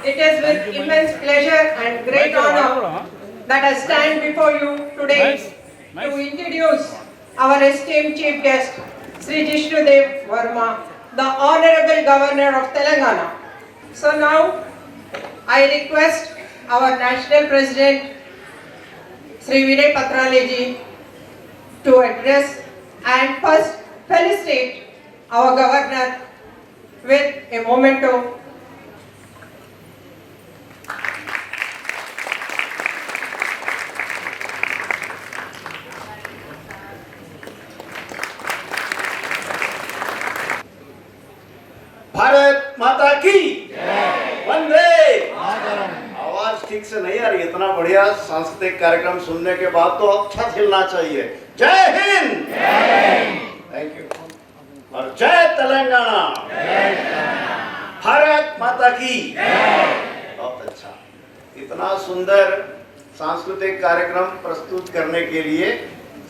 It is with immense pleasure and great honor that I stand before you today to introduce our esteemed chief guest, Sri Jishnudev Verma, the Honorable Governor of Telangana. So now I request our National President, Sri Vinay Patraleji, to address and first felicitate our Governor with a memento. Bharat माता की वंदे। आवाज ठीक से नहीं आ रही। इतना बढ़िया सांस्कृतिक कार्यक्रम सुनने के बाद तो अच्छा खिलना चाहिए। जय हिंद। Thank you. और जय तेलंगाना। भारत माता की। बहुत अच्छा। इतना सुंदर सांस्कृतिक कार्यक्रम प्रस्तुत करने के लिए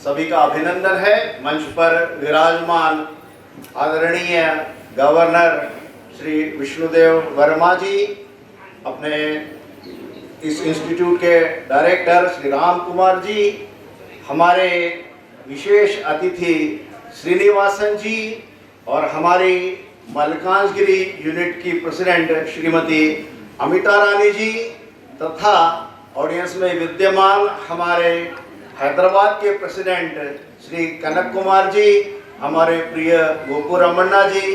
सभी का अभिनंदन है। मंच पर विराजमान आदरणीय गवर्नर श्री विष्णुदेव वर्मा जी, अपने इस इंस्टीट्यूट के डायरेक्टर श्री राम कुमार जी, हमारे विशेष अतिथि श्रीनिवासन जी और हमारी मलकानगिरी यूनिट की प्रेसिडेंट श्रीमती अमिता रानी जी, तथा ऑडियंस में विद्यमान हमारे हैदराबाद के प्रेसिडेंट श्री कनक कुमार जी, हमारे प्रिय गोपू रमन्ना जी,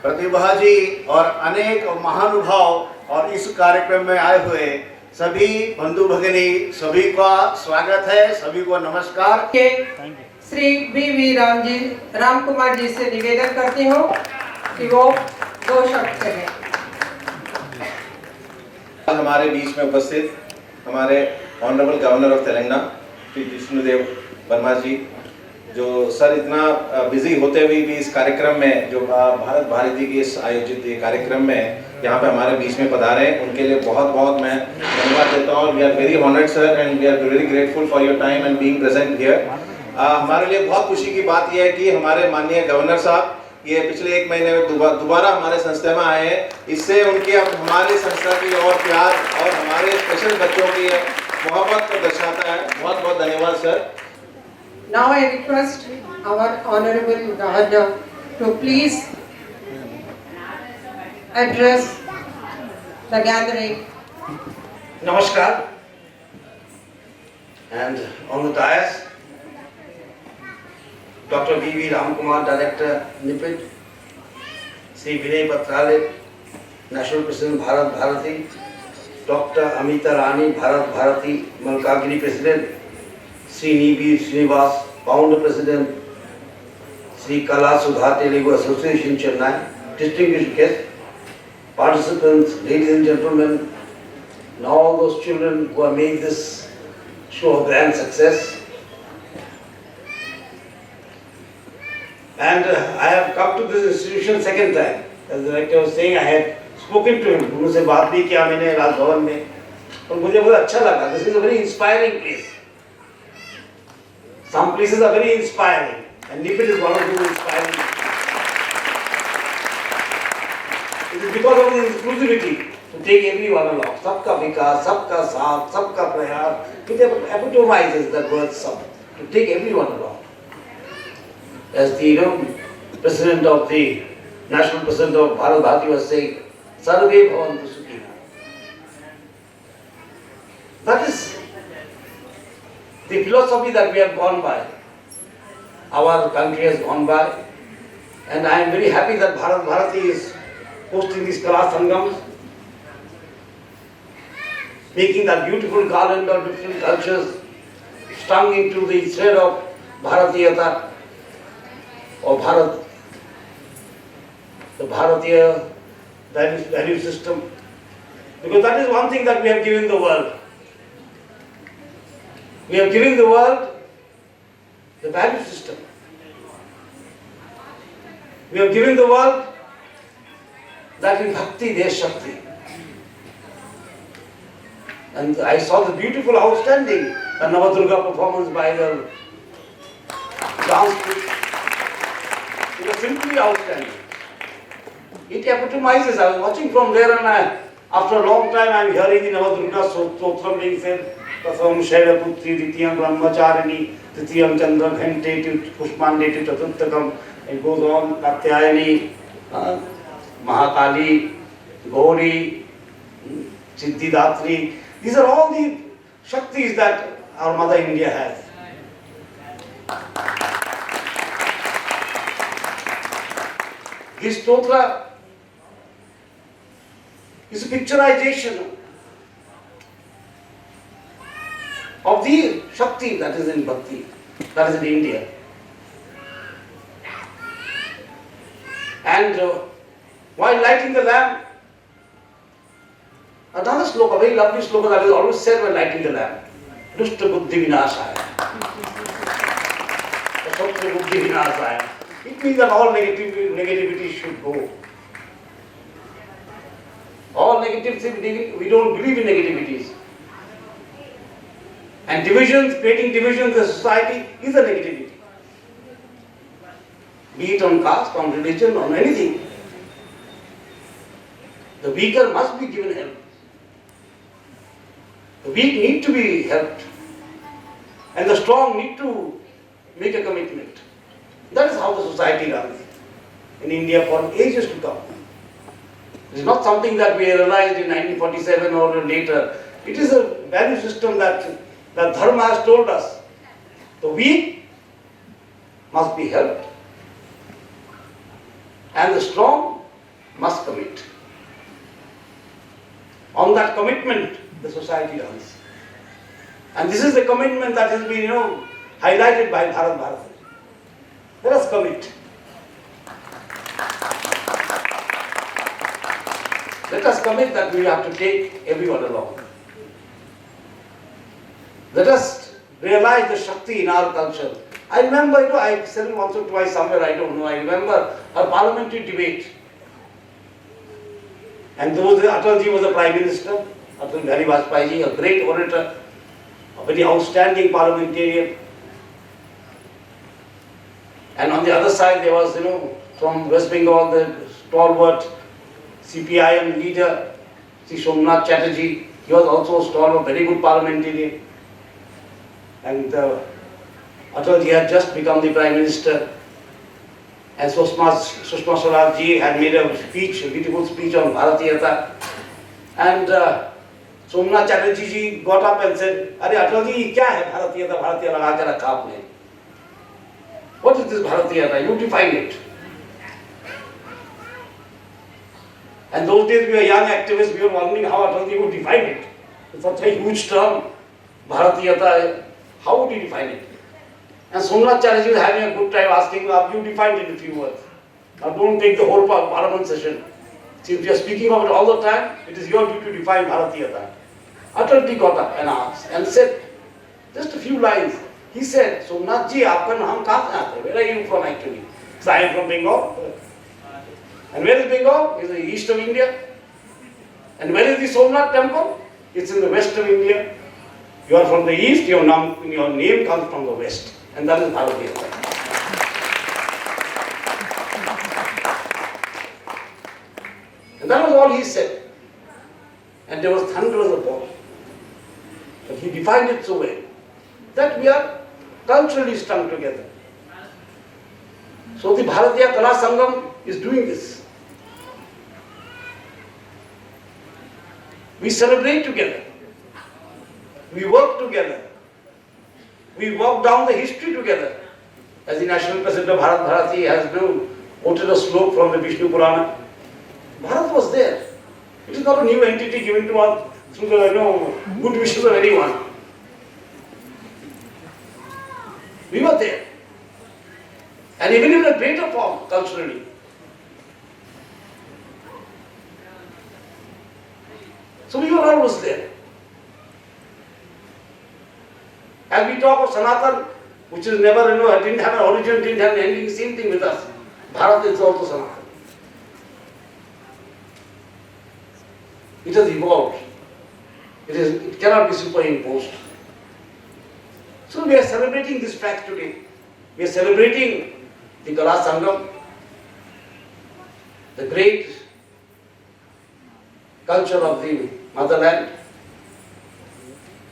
प्रतिभा जी और अनेक महानुभाव और इस कार्यक्रम में आए हुए सभी बंधु भगिनी, सभी का स्वागत है, सभी को नमस्कार। श्री वी राम कुमार जी से निवेदन करती हूँ कि वो 2 शब्द कहें। हमारे बीच में उपस्थित हमारे honourable governor of Telangana Shri Jishnu Dev Varma ji, जो सर इतना बिजी होते हुए भी इस कार्यक्रम में, जो भारत भारती के इस आयोजित कार्यक्रम में यहाँ पे हमारे बीच में पधारे हैं, उनके लिए बहुत बहुत मैं धन्यवाद देता हूँ। We are very honoured sir and we are very grateful for your time and being present here. हमारे लिए बहुत खुशी की बात यह है कि हमारे माननीय गवर्नर साहब ये पिछले 1 महीने में दोबारा हमारे संस्था में आए हैं। इससे उनकी हमारे संस्था की और प्यार और हमारे स्पेशल बच्चों की मोहब्बत को दर्शाता है। बहुत बहुत धन्यवाद sir. Now I request our Honorable Governor to please address the gathering. नमस्कार। And on the dais, Dr. V.V. Ramkumar, Director, NIPID, Sri Vinay Patrale, National President, Bharat Bharati, Dr. Amita Rani, Bharat Bharati, Malkagiri President, Sri Nibi Srinivas, Founder President, Sri Kala Sudha Telugu Association, Chennai, distinguished guests, participants, ladies and gentlemen, and all those children who have made this show a grand success. And I have come to this institution second time. As the director was saying, I had spoken to him. उनसे बात भी किया मैंने राजभवन में, और मुझे बहुत अच्छा लगा. This is a very inspiring place. Some places are very inspiring, and NIPID is one of those inspiring. It is because of the inclusivity to take everyone along. Sabka vikas, sabka saath, sabka prayas. It epitomizes that word sab, to take everyone along. As the President of the National President of Bharat Bharati was saying, Sarve Bhavantu Sukhina. That is the philosophy that we have gone by, our country has gone by, and I am very happy that Bharat Bharati is hosting these Kala Sangams, making that beautiful garland of different cultures strung into the thread of Bharatiyata or Bharat, the Bharatiya value system, because that is one thing that we have given the world. We have given the world the value system. We have given the world that in Bhakti there is Shakti. And I saw the beautiful, outstanding Navadurga performance by the dance group. It was simply outstanding. It epitomizes. I was watching from there and After a long time, I am hearing the Navadurga Stotram being said, Pratham Shailaputri, Ditiyam Brahmacharini, Titiyam Chandra Ghante, Pushpande, Chaturthakam. It goes on, Katyayani, Mahakali, Gauri, Siddhidatri. These are all the Shaktis that our Mother India has. This stotra is a picturization of the Shakti that is in Bhakti, that is in India. And while lighting the lamp, another sloka, very lovely sloka that is always said when lighting the lamp, Dushta Buddhi Vinasaya. Dushta Buddhi Vinasaya. It means that all negativity should go. All negativity, we don't believe in negativities. And divisions, creating divisions in society is a negativity. Be it on caste, on religion, on anything. The weaker must be given help. The weak need to be helped. And the strong need to make a commitment. That is how the society runs in India for ages to come. It is not something that we realized in 1947 or later. It is a value system that Dharma has told us. The weak must be helped and the strong must commit. On that commitment, the society runs. And this is the commitment that has been, highlighted by Bharat Bharati. Let us commit. Let us commit that we have to take everyone along. Let us realize the Shakti in our culture. I remember, I said it once or twice somewhere, I don't know. I remember a parliamentary debate. And Atalji was the Prime Minister, Atal Bihari Vajpayee, a great orator, a very outstanding parliamentarian. And on the other side there was, from West Bengal, the stalwart CPIM leader, Sri Somnath Chatterjee. He was also a stalwart, very good parliamentarian. And Atalji had just become the Prime Minister. And Sushma Swaraj had made a speech, a beautiful speech on Bharatiyata. And Somnath Chatterjee ji got up and said, "Arey Atalji, kya hai Bharatiyata? Bharatiya laga ke rakha aapne. What is this Bharatiyata? You define it." And those days we were young activists, we were wondering how Atalji would define it. It's such a huge term, Bharatiyata, how would he define it? And Somnath Chatterjee was having a good time asking, you defined it in a few words. Now don't take the whole parliament session. Since we are speaking of it all the time, it is your duty to define Bharatiyata. Atalji got up and asked and said, just a few lines. He said, Somnath ji, aapka naam kahan se aate hai? Where are you from actually? So I am from Bengal. And where is Bengal? It's in the east of India. And where is the Somnath temple? It's in the west of India. You are from the east, your name comes from the west. And that is Bharatiyata. And that was all he said. And there was thunderous applause. But he defined it so well that we are culturally strung together. So the Bharatiya Kala Sangam is doing this. We celebrate together. We work together. We walk down the history together. As the National President of Bharat Bharati has quoted a slope from the Vishnu Purana. Bharat was there. It is not a new entity given to us through the good wishes of anyone. We were there. And even in a greater form, culturally. So we were always there. As we talk of Sanatan, which is never, didn't have an origin, didn't have an ending, same thing with us. Bharat is also Sanatan. It has evolved. It cannot be superimposed. So we are celebrating this fact today. We are celebrating the Kala Sangam, the great culture of the motherland.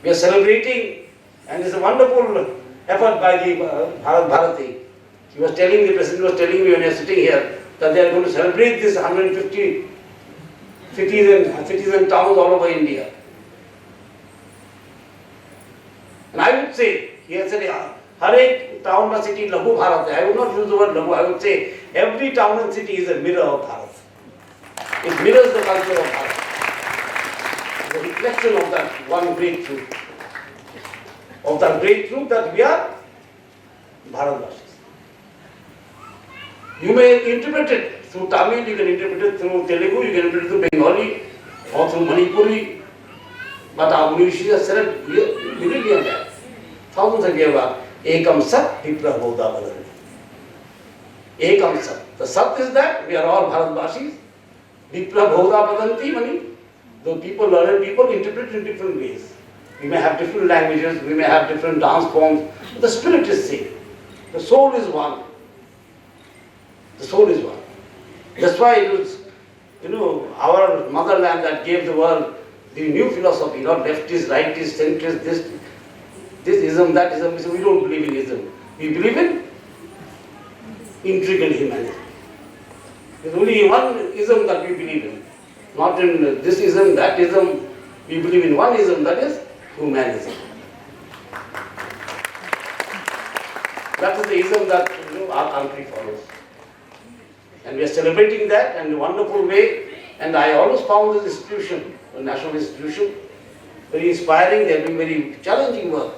We are celebrating, and it's a wonderful effort by the Bharat Bharati. The President was telling me when he was sitting here that they are going to celebrate this 150 cities and towns all over India. And I would say, he has said, har ek town or city Lahu Bharat hai. I would not use the word Lahu, I would say every town and city is a mirror of Bharat. It mirrors the culture of Bharat. It's a reflection of that one great truth. Of that great truth that we are Bharatvarsis. You may interpret it through Tamil, you can interpret it through Telugu, you can interpret it through Bengali or through Manipuri. But our Munishis have said it really on that. Thousands of years back, Ekam Sat Vipra Bodha Badani. Ekam Sat. The Sat is that we are all Bharatvarsis. Vipra Bodha Badanti Mani. Though people, learned people interpret in different ways. We may have different languages, we may have different dance forms, but the spirit is same. The soul is one. The soul is one. That's why it was, our motherland that gave the world the new philosophy, not leftist, rightist, centrist, this ism, that ism. So we don't believe in ism. We believe in integral humanity. There's only one ism that we believe in. Not in this ism, that ism. We believe in one ism, that is humanism. That is the ism that our country follows. And we are celebrating that in a wonderful way. And I always found this institution, a national institution, very inspiring. They are doing very challenging work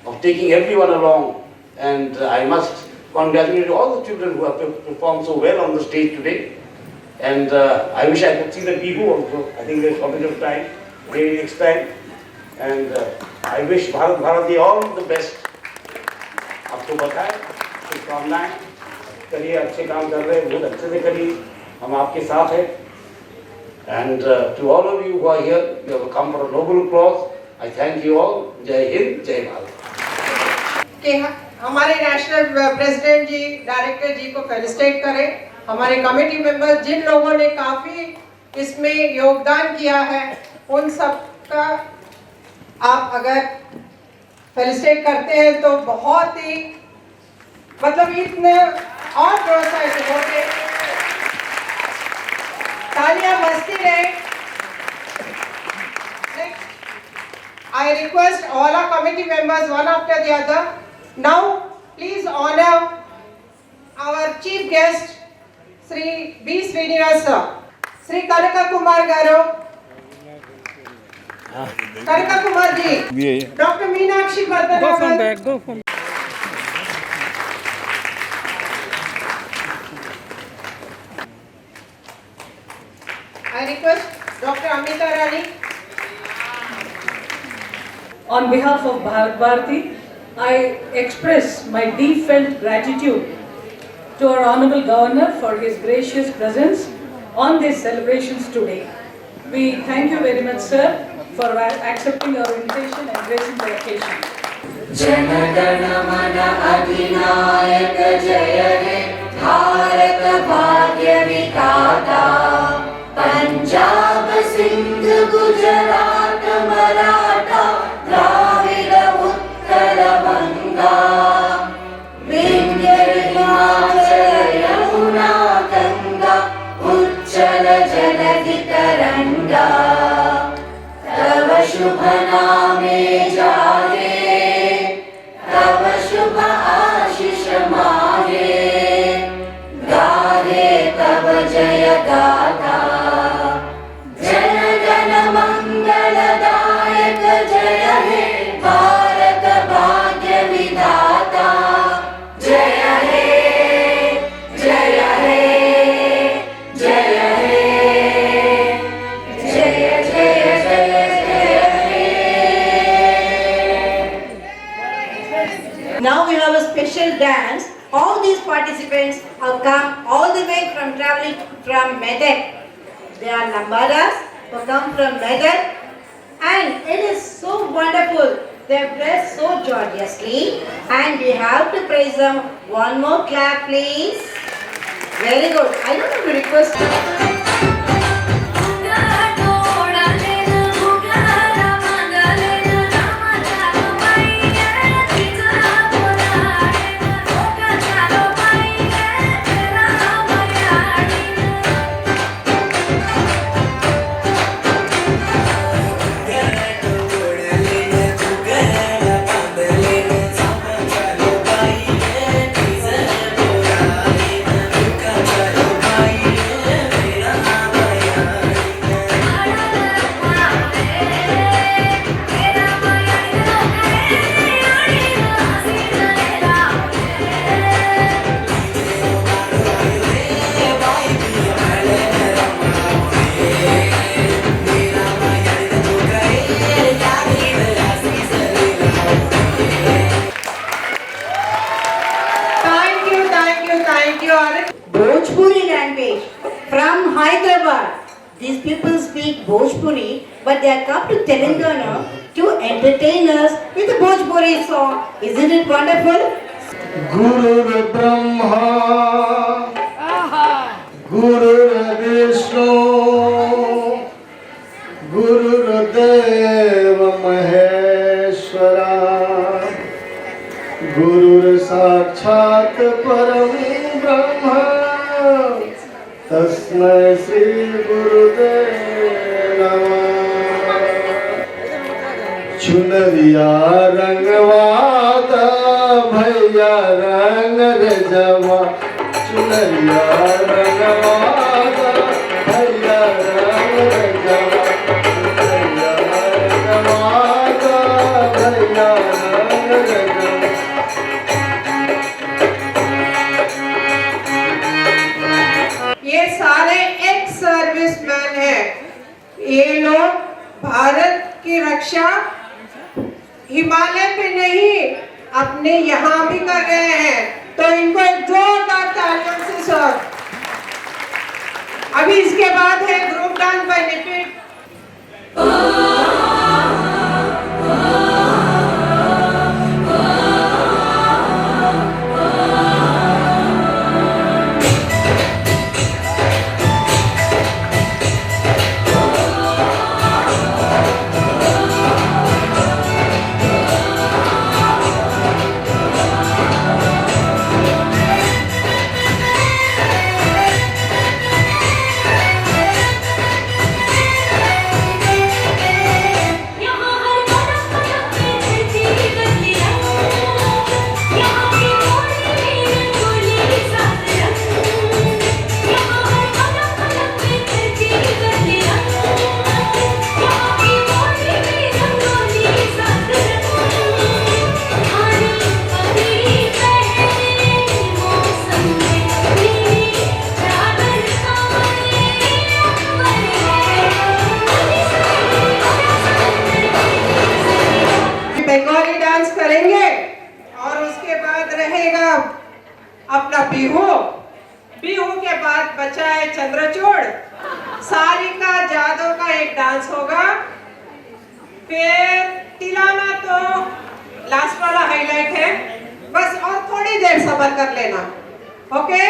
of taking everyone along. And I must congratulate all the children who have performed so well on the stage today. And I wish I could see the Bihu also. I think there's a bit of time, maybe next time. And I wish Bharat Bharati all the best. आपको पता है, शुभकामनाएं, करिए, अच्छे काम कर रहे हैं, बहुत अच्छे से करिए, हम आपके साथ हैं. And to all of you who are here, you have come for a noble cause. I thank you all. Jai Hind, Jai Bharat. कि हमारे नेशनल प्रेसिडेंट जी, डायरेक्टर जी को फेलिसिटेट करें. हमारे कमेटी मेंबर्स जिन लोगों ने काफी इसमें योगदान किया है, उन सब का आप अगर फेलिसिटेट करते हैं तो बहुत ही मतलब इतने और प्रोत्साहित होते, तालियां बजती रहे. I request all our committee members one after the other. Now please honor our chief guest Sri B. Srinivasa, Sri Kanaka Kumar Garu, Kanaka Kumar ji, Dr. Meenakshi Padmanabhan. Go from I request Dr. Amita Rani. On behalf of Bharat Bharati, I express my deep felt gratitude to our Honorable Governor for his gracious presence on these celebrations today. We thank you very much, sir, for accepting our invitation and gracing the occasion. जनगण मन अधिनायक जय हे भारत भाग्य विधाता पंजाब सिंध गुजरात मराठा द्राविड उत्कल बंगा विंध्य हिमाचल यमुना गंगा उच्चल जलधि तरंगा तव शुभ नामे जागे तव शुभ आशीष माहे गाहे तव जय गाथा जन गण मंगलदायक जय हे भारत भाग्य विधाता जय हे जय हे जय हे जय जय जय जय. Now we have a special dance. All these participants have come all the way from traveling from Medak. They are Lambadas who come from Medak, and it is so wonderful. They are dressed so gorgeously, and we have to praise them. One more clap, please. Very good. I don't know to request. these people speak Bhojpuri, but they have come to Telangana to entertain us with a Bhojpuri song. Isn't it wonderful? Guru Brahma, Guru Vishnu, Guru Deva Maheshwara, Guru Sakshat Param Brahma, Tasmai Shri Gurudev Namah. चुनरिया रंगवाता भैया रंग रजवा, चुनरिया रंगवाता भैया रंग रजवा, चुनरिया रंगवाता भैया रंग रजवा। ये सारे एक्स सर्विसमैन हैं। ये लोग भारत की रक्षा हिमालय पे नहीं, अपने यहाँ भी कर रहे हैं, तो इनको एक जोरदार तालियों से स्वागत। अभी इसके बाद है group dance bye Nitin. Bengali dance करेंगे और उसके बाद रहेगा अपना बिहू। बिहू के बाद बचा है चंद्रचूड़। सारिका जादव का एक डांस होगा, फिर तिलाना तो लास्ट वाला हाईलाइट है। बस और थोड़ी देर सब्र कर लेना, ओके?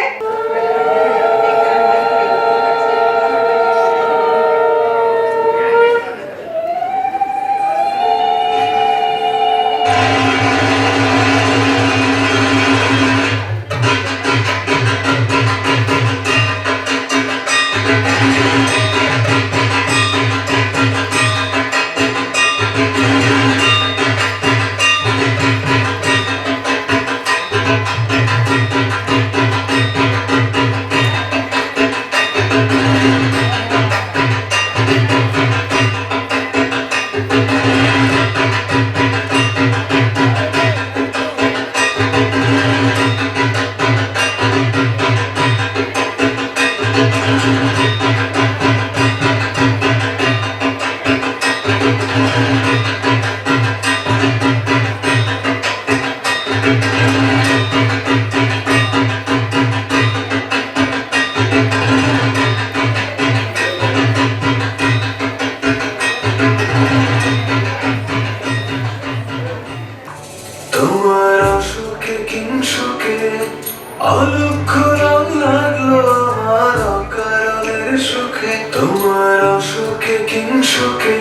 অলক্ষ রং লাগলো আমার অকারণের সুখে, তোমার অসুখে কিংসুখে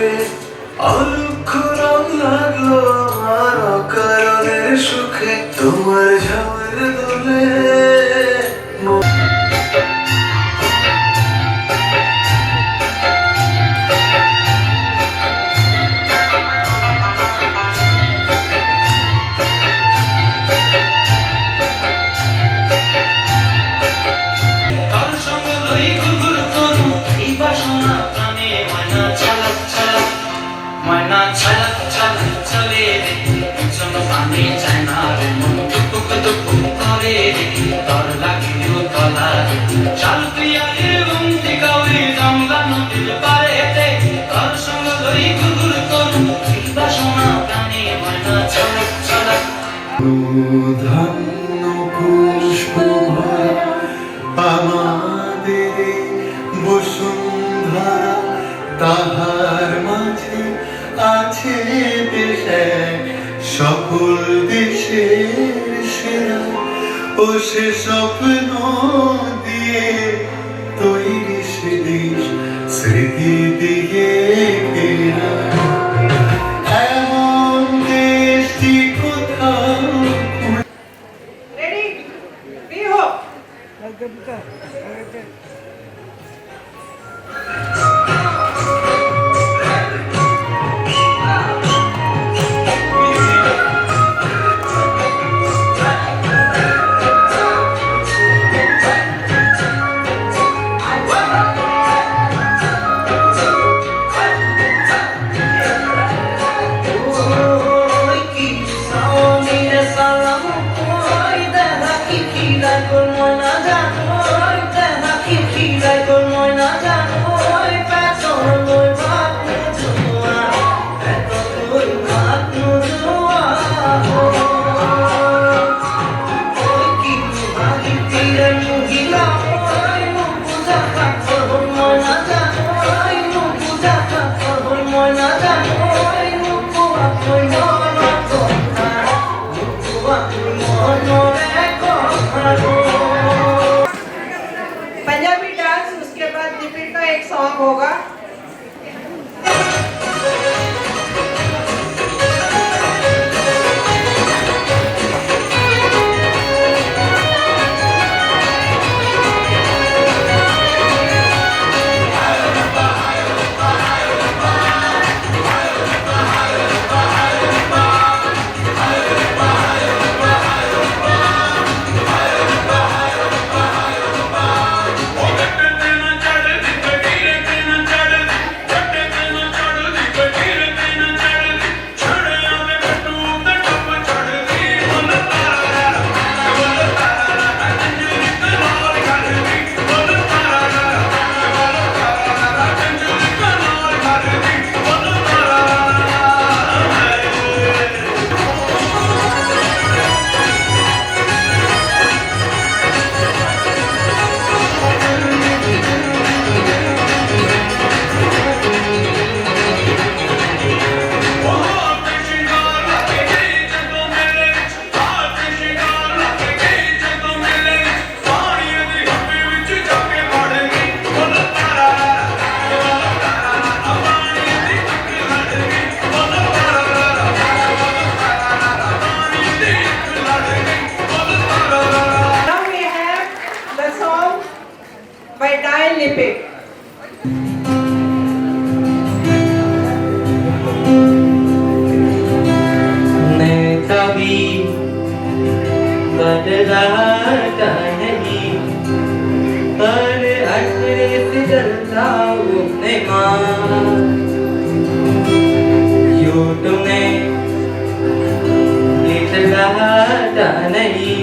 অলক্ষ রং লাগলো আমার অকারণের সুখে, তোমার ঝামের দোলে ধন্য পুষ্প আমাদের বসুন্ধরা মাঝে আছে দেশে সকল দেশের সেরা ও সে স্বপ্ন দিয়ে তৈরি সে দেশ স্মৃতি দিয়ে ঘেরা এমন দেশটি কোথাও Ready? Be hope. Punjabi dance उसके बाद दीपिका का एक सॉन्ग होगा। By Dial Lippick. मैं कभी बदलाता नहीं पर अशरे से डरता हूँ मैं माँ यूँ तुम्हें इतलाता नहीं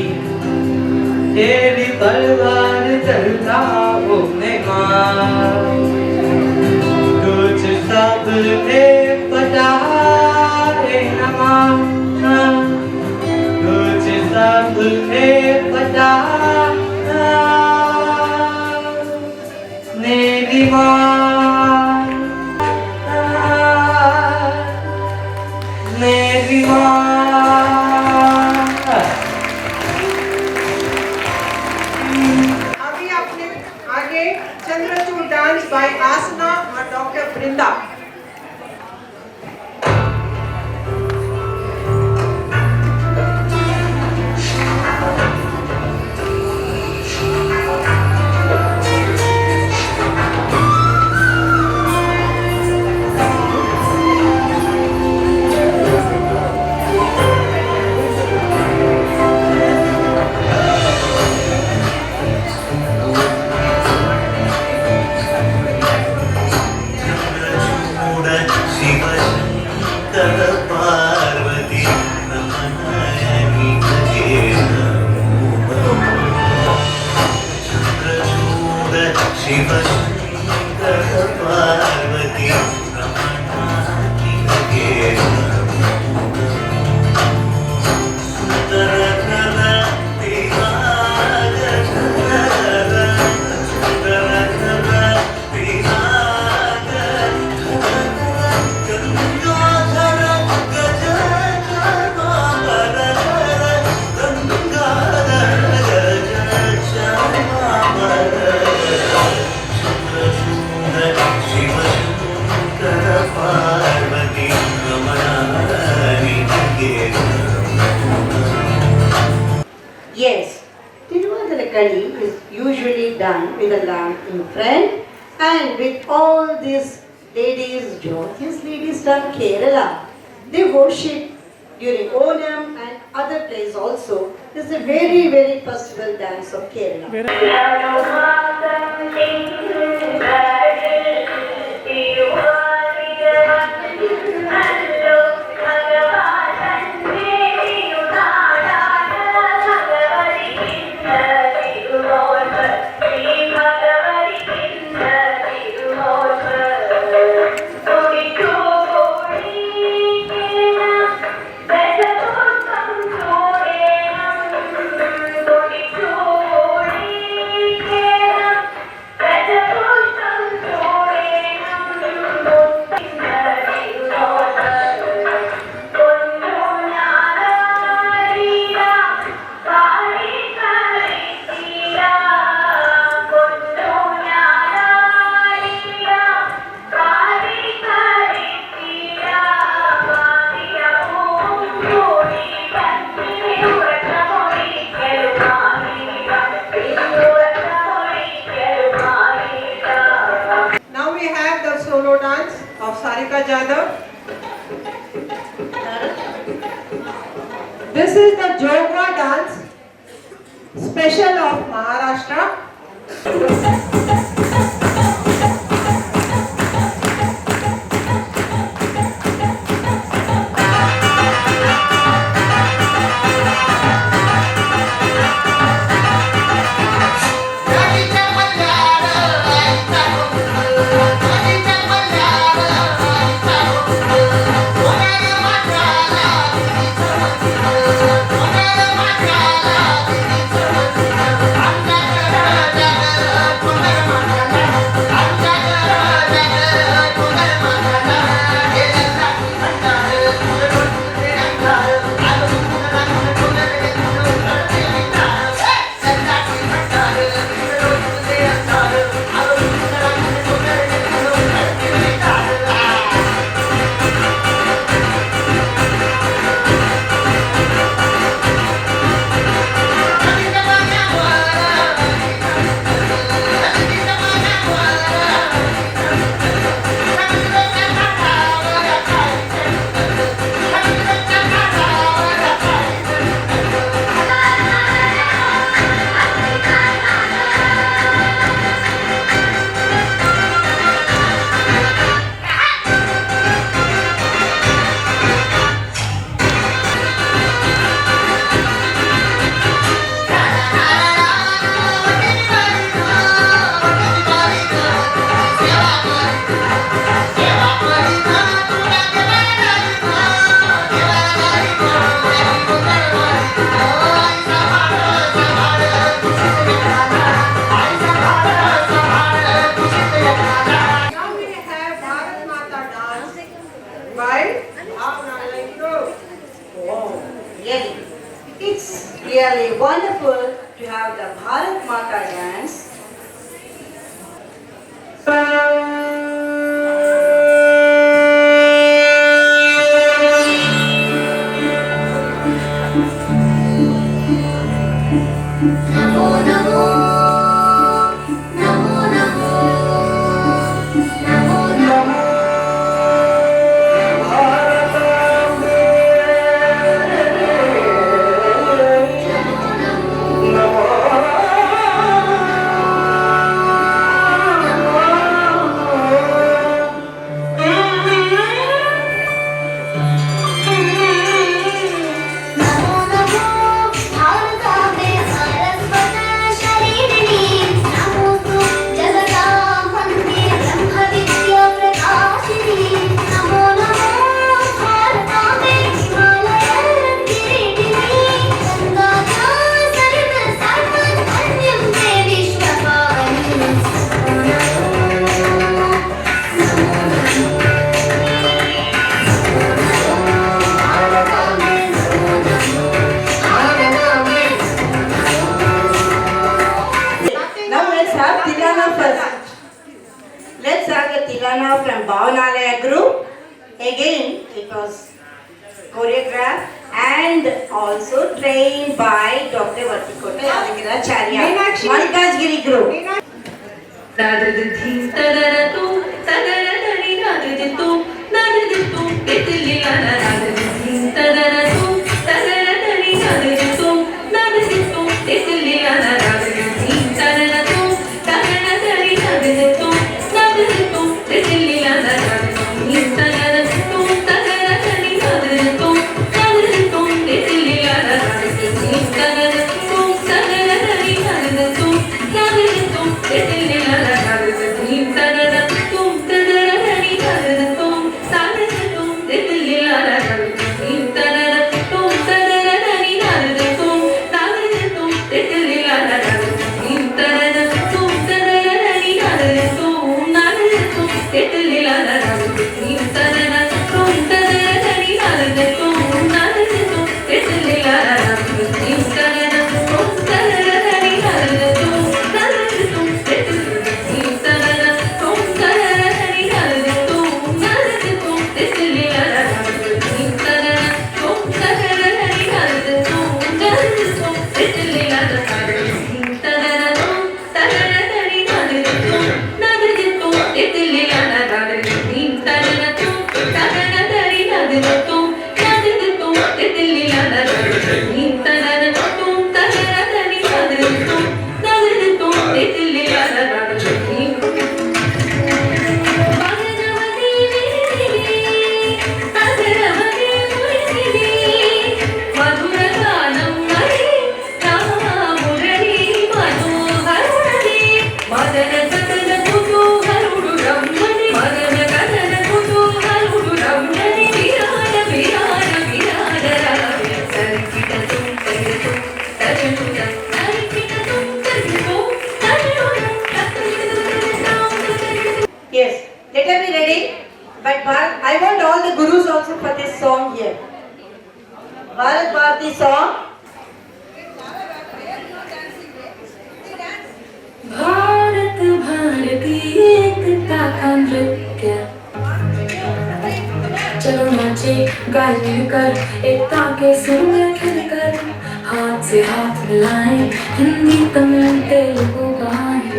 तेरी तलवार चलता हूँ मैं माँ कुछ सब पे पता है न माँ कुछ सब पे पता मेरी माँ मेरी माँ अभी अपने आगे चंद्रचूड़ डांस by Asna और doctor Vrinda. done with a lamp in front and with all these ladies, joyous ladies from Kerala. They worship during Onam and other places also. This is a very, very festival dance of Kerala. Now we have the solo dance of Sarika Jadhav. This is the Jogwa dance, special of Maharashtra. Really, it's really wonderful to have the Bharat Mata dance. Namo Namo Namo Namo Namo Namo Let's have the Tilana from Bhavanalaya group. Again, it was choreographed and also trained by Dr. Vartikote Adhikiracharya, Meenakshi. Malkajgiri Group. Yes, let us be ready. But I want all the gurus also for this song here. Bharat Bharati song. Bharat Bharati एकता का नृत्य चलो नाचे गाए मिलकर एकता के सुर में खिलकर हाथ से हाथ मिलाएं हिंदी तमिल तेलुगु गाएं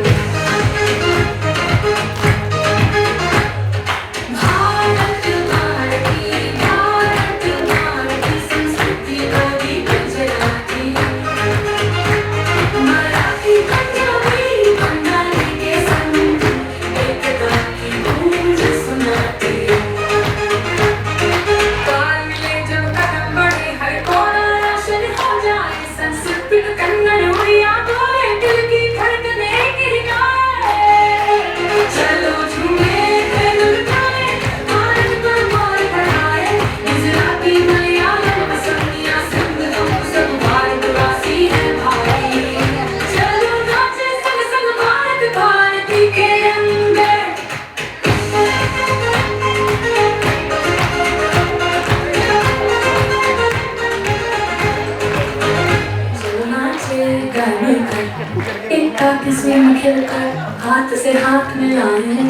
खिलकर हाथ से हाथ मिलाएं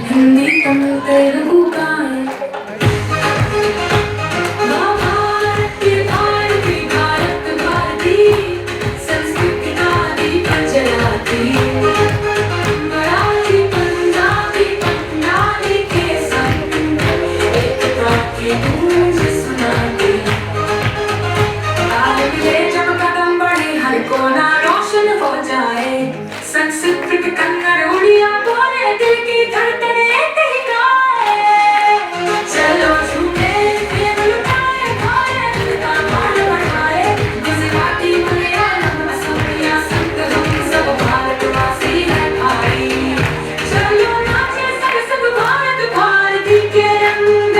हिंदी तमिल तेलुगु गाएं भारत भारती संस्कृति का दीप जलाती मराठी पंजाबी बंगाली के संग एकता की गूंज सुनाती ताल मिले जब कदम बढ़े हर कोना रोशन हो जाए संस्कृत कन्नड़ उड़िया बोले दिल की धड़कने कहीं गाए चलो झूमे फिर लुटाए भारत का मान बढ़ाए गुजराती मलयालम असमिया संग हम सब भारतवासी है भाई चलो नाचे सब सब भारत भारती के रंग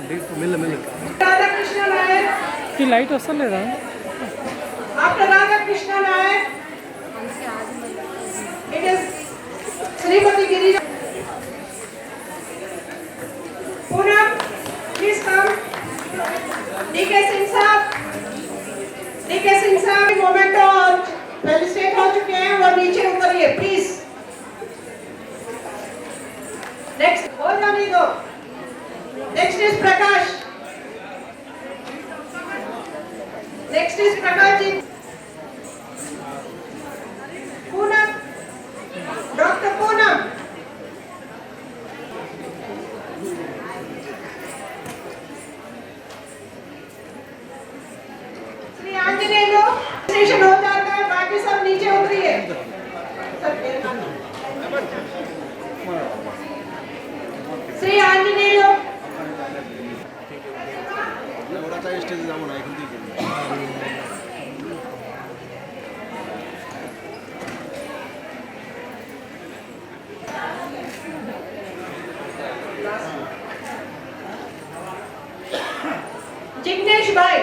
राधाकृष्ण नायक की light वस्तलेदा after Radhakrishna Nayak it is Srimati Girija Poonam, please come. DK Singh साहब मोमेंटो और फेलिसिटेट हो चुके हैं और नीचे उतरिए प्लीज। नेक्स्ट हो जाने दो। Next is Prakash. Next is Prakash ji. Poonam, doctor Poonam. Shri Anjaneya लोग स्टेशन हो जाता है, बाकी सब नीचे उतरिए। श्री आंजनेय लोग जिग्नेश भाई।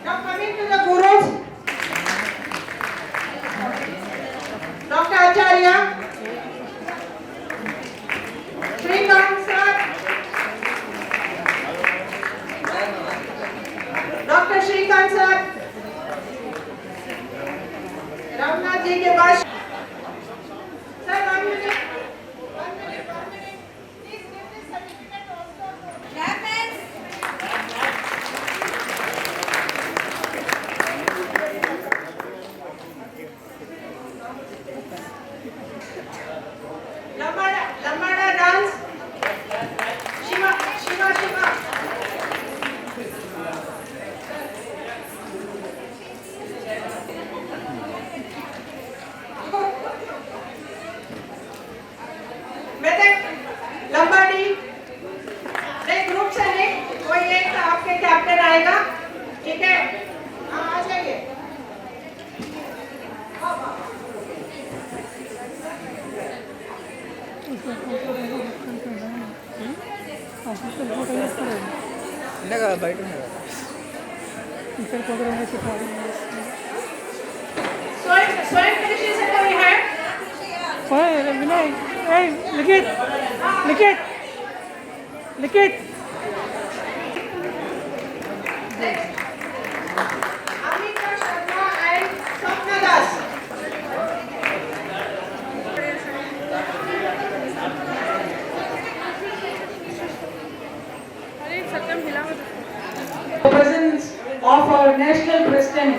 Now coming to the gurus, Dr. Acharya, Srikant sir, Dr. Srikant sir, Ramnath ji के पास sir 1 minute, 1 minute, 1 minute, please give this certificate also. Lambada dance. Shiva. Medak, Lambadi, एक ग्रुप से नहीं, कोई एक आपके कैप्टन आएगा, ठीक है? हाँ आ जाइए। బయట ఇక్కడ ప్రోగ్రామ్ स्वयं कृषि से कोई है? विनय लिखित Amita Sharma and Swapna Das. The presence of our national president,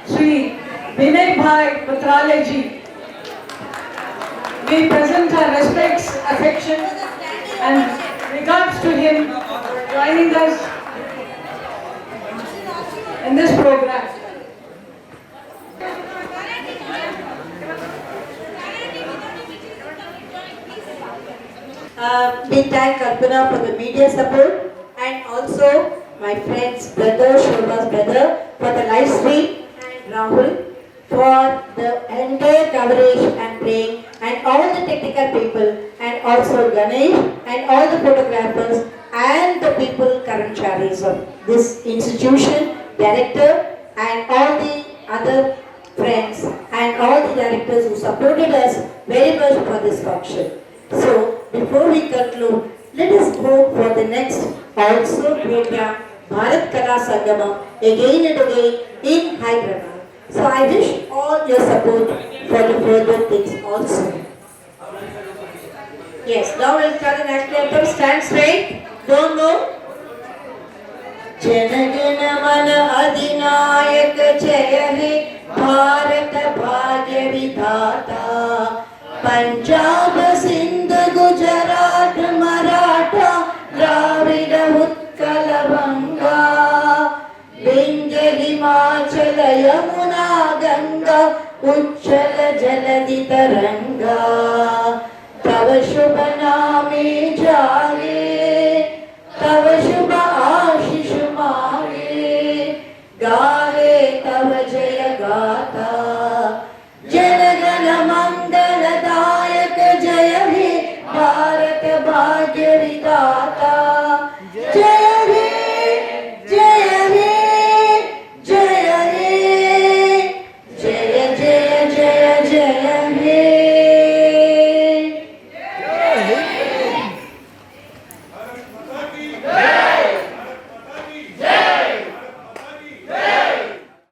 Shri Vinay Bhai Patrale ji. We present our respects, affection and regards to him for joining us in this program. We thank Kalpana for the media support and also my friend's brother, Shobha's brother, for the live stream and Rahul for the entire coverage and playing and all the technical people and also Ganesh and all the photographers and the people, Karamcharis of this institution, director and all the other friends and all the directors who supported us very much for this function. So, before we conclude, let us go for the next also program, Bharat Kala Sangamam, again and again in Hyderabad. So, I wish all your support for the further things also. Yes, now we'll start the national anthem. Stand straight, don't move. जनगण मन अधिनायक जय हे भारत भाग्य विधाता पंजाब सिंध गुजरात मराठा द्राविड उत्कल बंगा विंध्य हिमाचल यमुना गंगा उच्चल जलधि तरंगा शुभ नामे जागे, तव शुभ आशीष मांगे, गाहे तव जय गाथा, जन गण मंगलदायक जय हे भारत भाग्य